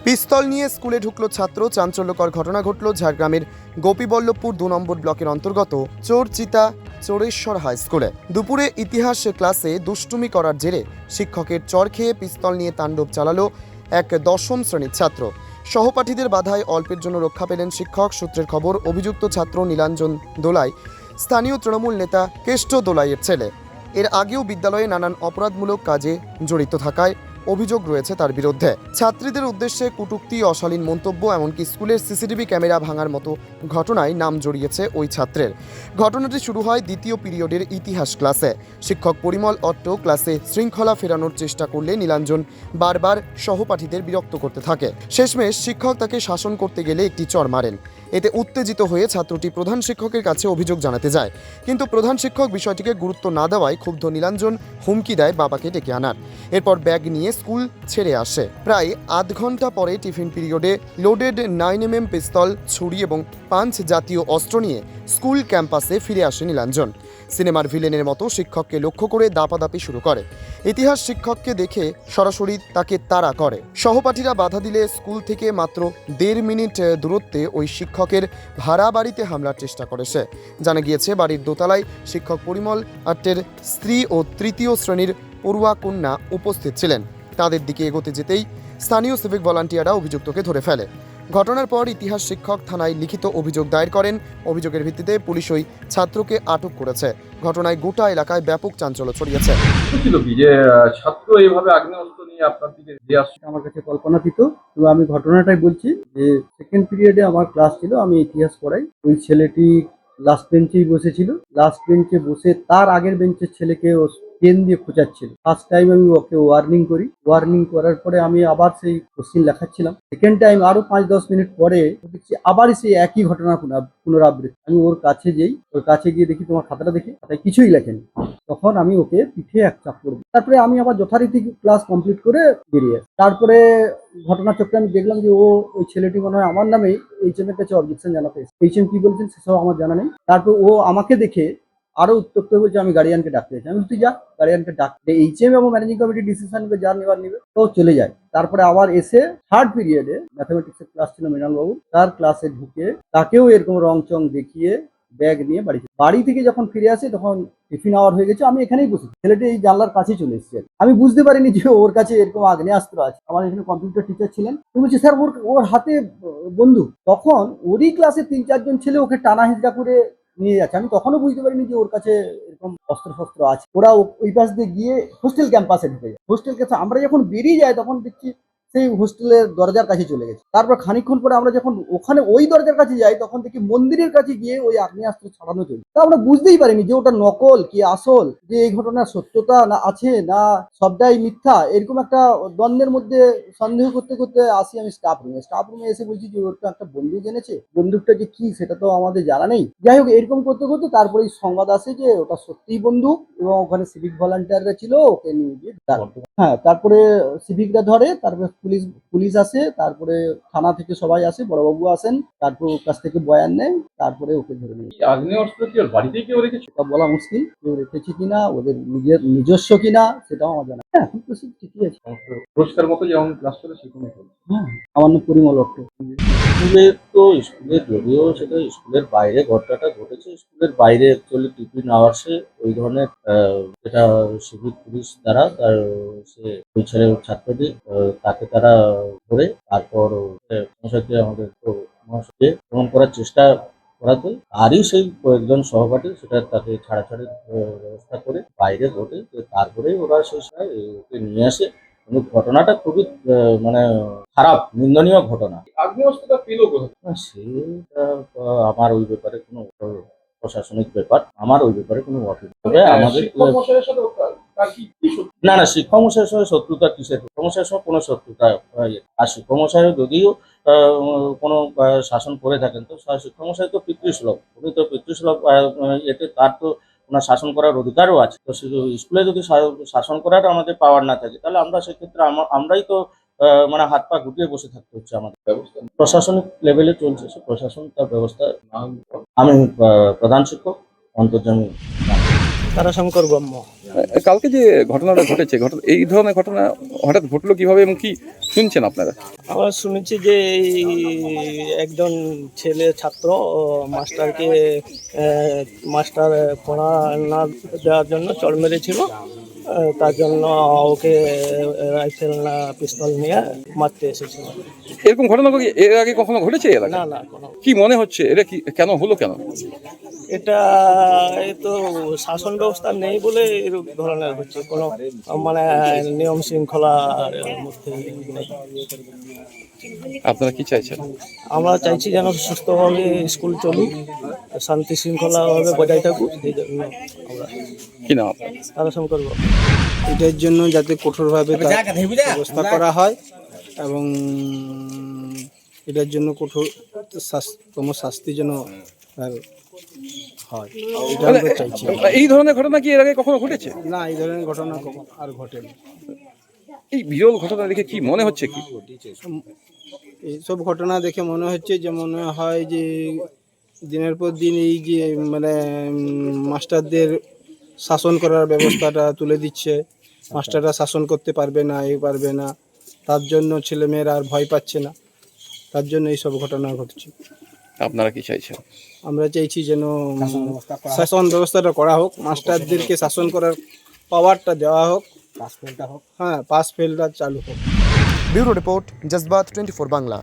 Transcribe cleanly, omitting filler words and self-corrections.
পিস্তল নিয়ে স্কুলে ঢুকলো ছাত্র, চাঞ্চল্যকর ঘটনা ঘটল ঝাড়গ্রামের গোপীবল্লভপুর 2 নম্বর ব্লকের অন্তর্গত চোরচিতা চোরেশ্বর হাই স্কুলে। দুপুরে ইতিহাস ক্লাসে দুষ্টুমি করার জেরে শিক্ষকের চড় খেয়ে পিস্তল নিয়ে তাণ্ডব চালালো এক দশম শ্রেণীর ছাত্র। সহপাঠীদের বাধায় অল্পের জন্য রক্ষা পেলেন শিক্ষক। সূত্রের খবর, অভিযুক্ত ছাত্র নীলাঞ্জন দোলাই স্থানীয় তৃণমূল নেতা কেষ্ট দোলাইয়ের ছেলে। এর আগেও বিদ্যালয়ে নানান অপরাধমূলক কাজে জড়িত থাকায় অভিযোগ রয়েছে তার বিরুদ্ধে। ছাত্রীদের উদ্দেশ্যে কটূক্তি, অশালীন মন্তব্য, এমনকি স্কুলের সিসিটিভি ক্যামেরা ভাঙার মতো ঘটনায় নাম জড়িয়েছে ওই ছাত্রের। ঘটনাটি শুরু হয় দ্বিতীয় পিরিয়ডের ইতিহাস ক্লাসে। শিক্ষক পরিমল অট্ট ক্লাসে শৃঙ্খলা ফেরানোর চেষ্টা করলে নীলাঞ্জন বারবার সহপাঠীদের বিরক্ত করতে থাকে। শেষমেশ শিক্ষক তাকে শাসন করতে গেলে একটি চড় মারেন। এতে উত্তেজিত হয়ে ছাত্রটি প্রধান শিক্ষকের কাছে অভিযোগ জানাতে যায়, কিন্তু প্রধান শিক্ষক বিষয়টিকে গুরুত্ব না দেওয়ায় ক্ষুব্ধ নীলাঞ্জন হুমকি দেয় বাবাকে ডেকে আনার। এরপর ব্যাগ নিয়ে স্কুল ছেড়ে আসে। প্রায় আধ ঘন্টা পরে টিফিন পিরিয়ডে লোডেড 9mm পিস্তল, ছুরি এবং পাঞ্চ জাতীয় অস্ত্র নিয়ে স্কুল ক্যাম্পাসে ফিরে আসে নীলাঞ্জন। সিনেমার ভিলেনের মতো শিক্ষককে লক্ষ্য করে দাপাদাপি শুরু করে। ইতিহাস শিক্ষককে দেখে সরাসরি তাকে তাড়া করে। সহপাঠীরা বাধা দিলে স্কুল থেকে মাত্র 1.5 মিনিট দূরত্বে ওই শিক্ষকের ভাড়া বাড়িতে হামলার চেষ্টা করে সে। জানা গিয়েছে, বাড়ির দোতলায় শিক্ষক পরিমল আট্টের স্ত্রী ও তৃতীয় শ্রেণীর পড়ুয়া কন্যা উপস্থিত ছিলেন। তাদের দিকে এগোতে যেতেই স্থানীয় সিভিক ভলান্টিয়াররা অভিযুক্তকে ধরে ফেলে। ঘটনার পর ইতিহাস শিক্ষক থানায় লিখিত অভিযোগ দায়ের করেন। অভিযোগের ভিত্তিতে পুলিশ ওই ছাত্রকে আটক করেছে। ঘটনায় গোটা এলাকায় ব্যাপক চাঞ্চল্য ছড়িয়েছে। ছাত্র এইভাবে আগ্নেয়াস্ত্র নিয়ে আপনার দিকে এগিয়ে আসছে আমার কাছে কল্পনাতীত। তো আমি ঘটনাটাই বলছি যে সেকেন্ড পিরিয়ডে আমার ক্লাস ছিল, আমি ইতিহাস পড়াই। ওই ছেলেটি লাস্ট বেঞ্চেই বসেছিল। লাস্ট বেঞ্চে বসে তার আগের বেঞ্চের ছেলেকে ও পেন দিয়ে খোঁচাচ্ছিল। ফার্স্ট টাইম আমি ওকে ওয়ার্নিং করি। ওয়ার্নিং করার পরে আমি আবার সেই কোশ্চিন লেখাচ্ছিলাম। সেকেন্ড টাইম আরো 5-10 মিনিট পরে দেখছি আবার সেই একই ঘটনা পুনরাবৃত্তি। আমি ওর কাছে যাই, ওর কাছে গিয়ে দেখি তোমার খাতাটা দেখি, খাতায় কিছুই লেখেনি। তখন আমি ওকে পিঠে এক চাপড় দিই। তারপরে আমি আবার যথারীতি ক্লাস কমপ্লিট করে বেরিয়ে আসি। তারপরে ঘটনাচক্রে আমি দেখলাম যে ওই ছেলেটি মনে হয় আমার নামে এইচএম এর কাছে অবজেকশন জানাতে এসেছে। এইচএম কি বলছেন সেসব আমার জানা নেই। তারপর ও আমাকে দেখে আরো উত্তপ্ত হয়েছে, আমি গার্ডিয়ানকে ডাকতে চাই। আমি তুই যা, গার্ডিয়ানকে ডাকতে। এইচএম এবং ম্যানেজিং কমিটি ডিসিশন নেবে, যা নেবার নেবে। তো চলে যায়। তারপরে আবার এসে থার্ড পিরিয়ডে ম্যাথামেটিক্সের ক্লাস ছিল মৃণাল বাবু, তার ক্লাসে ঢুকে তাকেও এরকম রং চং দেখিয়ে ব্যাগ নিয়ে বাড়ি থেকে যখন ফিরে আসে তখন টিফিন আওয়ার হয়ে গেছে। আমি এখানেই বসে, ছেলেটি এই জানলার কাছে চলে এসেছে। আমি বুঝতে পারিনি যে ওর কাছে এরকম আগ্নেয়াস্ত্র আছে। আমার এখানে কম্পিউটার টিচার ছিলেন, তো বলছি স্যার ওর হাতে বন্দুক। তখন ওরই ক্লাসে 3-4 জন ছেলে ওকে টানা হিজড়া করে নিয়ে যাচ্ছে। আমি তখনও বুঝতে পারিনি যে ওর কাছে এরকম অস্ত্র আছে। ওরা ওই পাশ দিয়ে গিয়ে হোস্টেল ক্যাম্পাসে ঢুকে যায়। হোস্টেল ক্যাম্পাসে আমরা যখন বেরিয়ে যাই তখন দেখছি সেই হোস্টেলের দরজার কাছে চলে গেছে। তারপর খানিকক্ষণ পরে আমরা যখন ওখানে ওই দরজার কাছে যাই তখন দেখি মন্দিরের কাছে গিয়ে ওই আগ্নেয়াস্ত্র ছাড়ানো চলছে। তা আমরা বুঝতেই পারিনি যে ওটা নকল কি আসল, যে এই ঘটনার সত্যতা না আছে না সবটাই মিথ্যা। এরকম একটা দ্বন্দ্বের মধ্যে সন্দেহ করতে করতে আসি আমি স্টাফ রুমে এসে বলছি যে ওর তো একটা বন্দুক এনেছে, বন্দুকটা যে কি সেটা তো আমাদের জানা নেই। যাই হোক, এরকম করতে করতে তারপরে সংবাদ আসে যে ওটা সত্যিই বন্দুক এবং ওখানে সিভিক ভলান্টিয়াররা ছিল, ওকে নিয়ে গিয়ে হ্যাঁ তারপরে সিভিকরা ধরে। তারপরে পুলিশ আসে, তারপরে থানা থেকে সবাই আসে, বড়বাবু আসেন, তারপর ওর কাছ থেকে বয়ান নেয়, তারপরে ওকে ধরে নিয়ে। আগ্নেয়াস্ত্র কি ওর বাড়িতেই কেউ রেখেছে? সেটা বলা মুশকিল, কেউ রেখেছে কিনা, ওদের নিজস্ব কিনা সেটাও আমার জানা। হ্যাঁ, এখন তো সব ঠিকই আছে। পুরস্কার মতো যেমন ক্লাস চলে সেরকমই চলে। হ্যাঁ, আমার নাম পরিমল অট্ট। স্কুলের যদিও সেটা স্কুলের বাইরে ঘটনাটা ঘটেছে, স্কুলের বাইরে অ্যাকচুয়ালি টিফিন আওয়ার্সে ওই ধরনের যেটা সিভিক পুলিশ দ্বারা তার সে ওই ছেলে ছাত্রটি তাকে তারা ধরে তারপর মহাশয়কে আমাদের মহাশয়কে ভ্রমণ করার চেষ্টা করাতে তারই সেই কয়েকজন সহপাঠী সেটা তাকে ছাড়াছাড়ির ব্যবস্থা করে বাইরে ঘটে। তারপরে ওরা সেই সময় ওকে নিয়ে আসে। কিন্তু ঘটনাটা খুবই মানে খারাপ, নিন্দনীয় ঘটনা। আগ্নেয়াস্ত্রটা পেল কোথায়? সেটা আমার ওই ব্যাপারে কোনো প্রশাসনিক ব্যাপার, আমার ওই ব্যাপারে কোনো অভিযোগ তবে আমাদের না শিক্ষক মশাইয়ের সঙ্গে শত্রুতা কিসের? শিক্ষক মশাইয়ের সঙ্গে কোনো শত্রুতা আর শিক্ষক মশাই যদিও কোনো শাসন করে থাকেন তো শিক্ষক মশাই তো পিতৃসুলভ, উনি তো পিতৃসুলভ, এতে তার তো ওনার শাসন করার অধিকারও আছে। তো স্কুলে যদি শাসন করার আমাদের পাওয়ার না থাকে তাহলে আমরা সেক্ষেত্রে আমরাই তো মানে হাত পা গুটিয়ে বসে থাকতে হচ্ছে। আমাদের ব্যবস্থা প্রশাসনিক লেভেলে চলছে, সে প্রশাসন তার ব্যবস্থা। আমি প্রধান শিক্ষক অন্তর্যামী। তারাশঙ্কর ব্রহ্ম। কালকে যে ঘটনাটা ঘটেছে এই ধরনের ঘটনা হঠাৎ ঘটলো কিভাবে এবং কি শুনছেন আপনারা? আমরা শুনেছি যে এই একজন ছেলে ছাত্র মাস্টারকে মাস্টার পড়া না দেওয়ার জন্য চড় মেরেছিল। তার জন্য ওকে রাইফেল না পিস্তল নিয়ে মারতে এসেছিল। এরকম ঘটনা কি এর আগে কখনো ঘটেছে এর আগে? না না, কোনো কি মনে হচ্ছে এটা কি কেন হলো কেন? এটা এই তো শাসন ব্যবস্থা নেই বলে এরকম ধরনের হচ্ছে, কোনো মানে নিয়ম শৃঙ্খলার মধ্যে নেই। আপনারা কি চাইছেন? আমরা চাইছি যেন সুস্থভাবে স্কুল চলুক, শান্তি শৃঙ্খলাভাবে বজায় থাকুক, এই জন্য আমরা কি নাম আপনার? তারাশঙ্কর ব্রহ্ম। এটার জন্য যাতে কঠোরভাবে তার ব্যবস্থা করা হয় এবং এটার জন্য কঠোরতম শাস্তি যেন তার হয়, এটা আমরা চাইছি। এই ধরনের ঘটনা কি এর আগে কখনো ঘটেছে? না, এই ধরনের ঘটনা আর ঘটেনি। এই বিরল ঘটনা দেখে কি মনে হচ্ছে কি? এইসব ঘটনা দেখে মনে হচ্ছে যে মনে হয় যে দিনের পর দিন এই যে মানে মাস্টারদের শাসন করার ব্যবস্থাটা তুলে দিচ্ছে। মাস্টাররা শাসন করতে পারবে না, পারবে না, তার জন্য ছেলেমেয়েরা আর ভয় পাচ্ছে না, তার জন্য এইসব ঘটনা ঘটছে। আপনারা কি চাইছেন? আমরা চাইছি যেন শাসন ব্যবস্থাটা করা হোক, মাস্টারদেরকে শাসন করার পাওয়ারটা দেওয়া হোক, হ্যাঁ, পাস ফেলটা চালু হোক। Bureau report, জজবাত 24 Bangla.